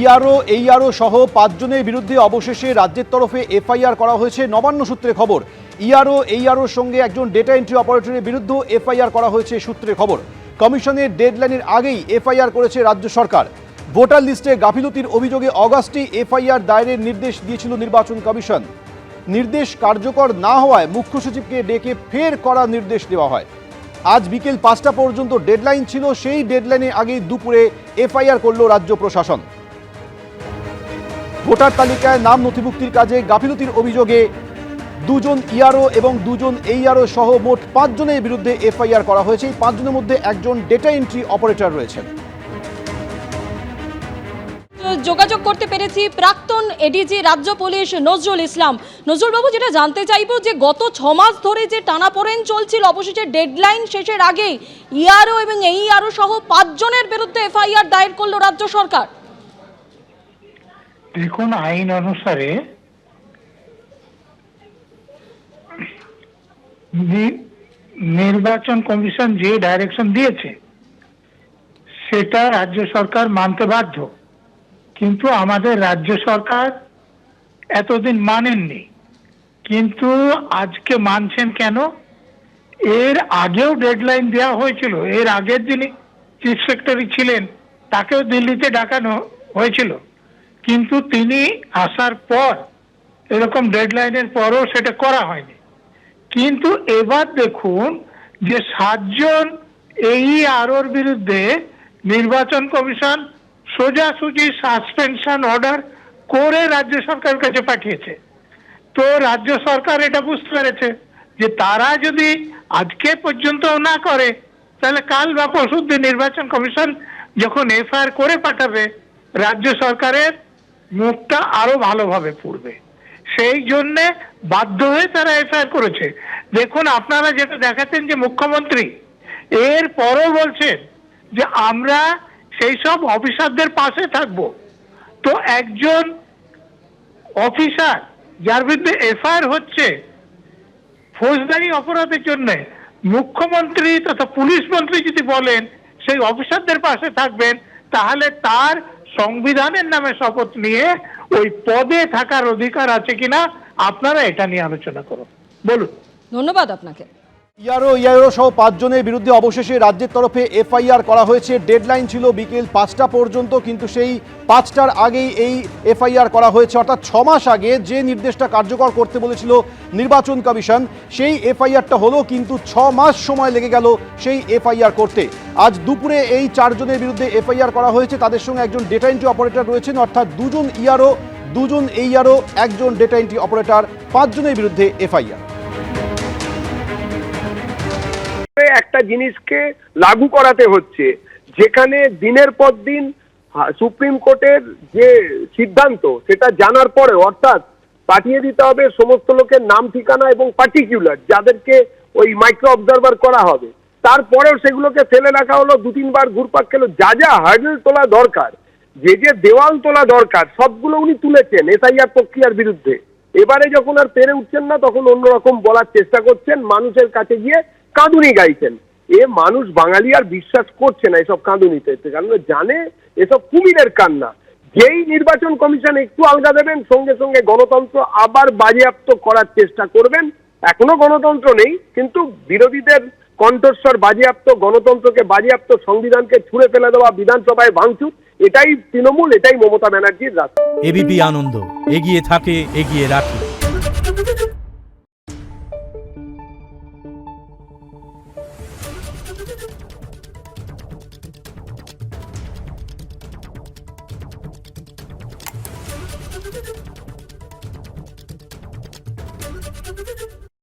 ERO এইআরও সহ 5 জনের বিরুদ্ধে অবশেষে রাজ্যের তরফে এফআইআর করা হয়েছে। নবান্ন সূত্রে খবর, ইআরও এইআরওর সঙ্গে একজন ডেটা এন্ট্রি অপারেটরের বিরুদ্ধে এফআইআর করা হয়েছে সূত্রে খবর। কমিশনের ডেডলাইনের আগেই এফআইআর করেছে রাজ্য সরকার। ভোটার লিস্টে গাফিলতির অভিযোগে অগাস্টে এফআইআর দায়েরের নির্দেশ দিয়েছিল নির্বাচন কমিশন। নির্দেশ কার্যকর না হওয়ায় মুখ্য সচিবকে ডেকে ফের করার নির্দেশ দেওয়া হয়। আজ বিকেল 5টা পর্যন্ত ডেডলাইন ছিল, সেই ডেডলাইনের আগেই দুপুরে এফআইআর করল রাজ্য প্রশাসন। ভোটার তালিকায় নাম নথিভুক্তির কাজে গাফিলতির অভিযোগে 2 জন ইআরও এবং 2 জন এইআরও সহ মোট 5 জনের বিরুদ্ধে এফআইআর করা হয়েছে। এই 5 জনের মধ্যে একজন ডেটা এন্ট্রি অপারেটর রয়েছেন। যোগাযোগ করতে পেরেছি প্রাক্তন এডিজি রাজ্য পুলিশ নজরুল ইসলাম। নজরুল বাবু, যেটা জানতে চাইবো যে গত 6 মাস ধরে যে টানাপোড়েন চলছিল, অবশেষে ডেডলাইন শেষের আগেই ইআরও এবং এইআরও সহ 5 জনের বিরুদ্ধে এফআইআর দায়ের করলো রাজ্য সরকার। দেখুন, আইন অনুসারে নির্বাচন কমিশন যে ডাইরেকশন দিয়েছে সেটা রাজ্য সরকার মানতে বাধ্য, কিন্তু আমাদের রাজ্য সরকার এতদিন মানেননি। কিন্তু আজকে মানছেন কেন? এর আগেও ডেডলাইন দেওয়া হয়েছিল। এর আগের যিনি চিফ সেক্রেটারি ছিলেন তাকেও দিল্লিতে ডাকানো হয়েছিল, কিন্তু তিনি আসার পর এরকম ডেডলাইনের পরও সেটা করা হয়নি। কিন্তু এবার দেখুন যে 7 জন এইআরওর বিরুদ্ধে নির্বাচন কমিশন সোজাসুজি সাসপেনশন অর্ডার করে রাজ্য সরকারের কাছে পাঠিয়েছে। তো রাজ্য সরকার এটা বুঝতে পেরেছে যে তারা যদি আজকে পর্যন্ত না করে, তাহলে কাল বা পরশু দিন নির্বাচন কমিশন যখন এফআইআর করে পাঠাবে, রাজ্য সরকারের মুখটা আরো ভালোভাবে পুড়বে। সেই জন্যে বাধ্য হয়ে তারা এফআইআর করেছে। দেখুন, আপনারা যেটা দেখাচ্ছেন যে মুখ্যমন্ত্রী এর পরও বলছেন যে আমরা সেই সব অফিসারদের পাশে থাকব। তো একজন অফিসার যার বিরুদ্ধে এফআইআর হচ্ছে ফৌজদারি অপরাধের জন্য, মুখ্যমন্ত্রী তথা পুলিশ মন্ত্রী যদি বলেন সেই অফিসারদের পাশে থাকবেন, তাহলে তার সংবিধানের নামে শপথ নিয়ে ওই পদে থাকার অধিকার আছে কিনা আপনারা এটা নিয়ে আলোচনা করুন। বলুন। ধন্যবাদ আপনাকে। ইআরও সহ 5 জনের বিরুদ্ধে অবশেষে রাজ্যের তরফে এফআইআর করা হয়েছে। ডেডলাইন ছিল বিকেল 5টা পর্যন্ত, কিন্তু সেই 5টার আগেই এই এফআইআর করা হয়েছে। অর্থাৎ 6 মাস আগে যে নির্দেশটা কার্যকর করতে বলেছিল নির্বাচন কমিশন, সেই এফআইআরটা হলো, কিন্তু 6 মাস সময় লেগে গেল সেই এফআইআর করতে। আজ দুপুরে এই 4 জনের বিরুদ্ধে এফআইআর করা হয়েছে। তাদের সঙ্গে একজন ডেটা এন্ট্রি অপারেটর রয়েছেন, অর্থাৎ 2 জন ইআরও, 2 জন এইআরও, একজন ডেটা এন্ট্রি অপারেটর, 5 জনের বিরুদ্ধে এফআইআর। একটা জিনিসকে লাগু করাতে হচ্ছে, যেখানে দিনের পর দিন সুপ্রিম কোর্টের যে সিদ্ধান্ত সেটা জানার পরে, অর্থাৎ পাঠিয়ে দিতে হবে সমস্ত লোকের নাম ঠিকানা এবং পার্টিকুলার যাদেরকে ওই মাইক্রো অবজারভার করা হবে, তারপরেও সেগুলোকে ফেলে রাখা হলো, 2-3 বার ঘুরপাক খেলো। যা যা হার্ডেল তোলা দরকার, যে যে দেওয়াল তোলা দরকার, সবগুলো উনি তুলেছেন এসআইআর প্রক্রিয়ার বিরুদ্ধে। এবারে যখন আর পেরে উঠছেন না, তখন অন্যরকম বলার চেষ্টা করছেন, মানুষের কাছে গিয়ে কাঁদুনি গাইছেন। মানুষ বাঙালি আর বিশ্বাস করছে না এসব কাঁদুনিতে, কারণ জানে এসব কুমিরের কান্না। যেই নির্বাচন কমিশন একটু আলগা দেবেন, সঙ্গে সঙ্গে গণতন্ত্র আবার বাজেয়াপ্ত করার চেষ্টা করবেন। এখনো গণতন্ত্র নেই, কিন্তু বিরোধীদের কণ্ঠস্বর বাজেয়াপ্ত, গণতন্ত্রকে বাজেয়াপ্ত, সংবিধানকে ছুঁড়ে ফেলে দেওয়া, বিধানসভায় ভাঙচুর, এটাই তৃণমূল, এটাই মমতা ব্যানার্জির রাস্তা। এবিপি আনন্দ, এগিয়ে থাকে, এগিয়ে রাখে।